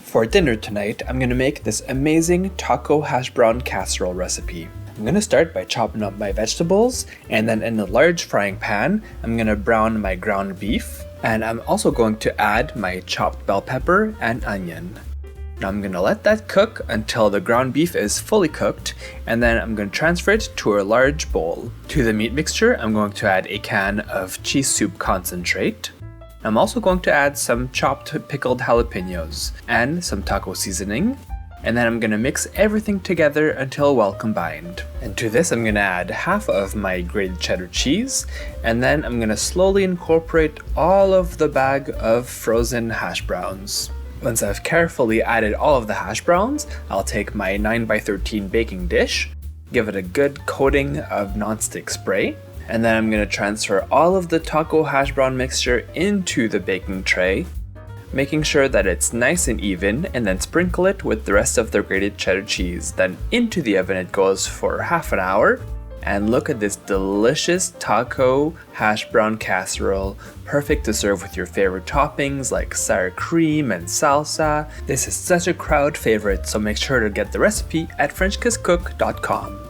For dinner tonight, I'm going to make this amazing Taco Hashbrown Casserole recipe. I'm going to start by chopping up my vegetables, and then in a large frying pan, I'm going to brown my ground beef, and I'm also going to add my chopped bell pepper and onion. Now I'm going to let that cook until the ground beef is fully cooked, and then I'm going to transfer it to a large bowl. To the meat mixture, I'm going to add a can of cheese soup concentrate. I'm also going to add some chopped pickled jalapenos and some taco seasoning, and then I'm going to mix everything together until well combined. And to this I'm going to add half of my grated cheddar cheese, and then I'm going to slowly incorporate all of the bag of frozen hash browns. Once I've carefully added all of the hash browns, I'll take my 9x13 baking dish, give it a good coating of nonstick spray, and then I'm going to transfer all of the taco hash brown mixture into the baking tray, making sure that it's nice and even, and then sprinkle it with the rest of the grated cheddar cheese. Then into the oven it goes for half an hour, and look at this delicious taco hash brown casserole, perfect to serve with your favorite toppings like sour cream and salsa. This is such a crowd favorite, so make sure to get the recipe at FrenchKissCook.com.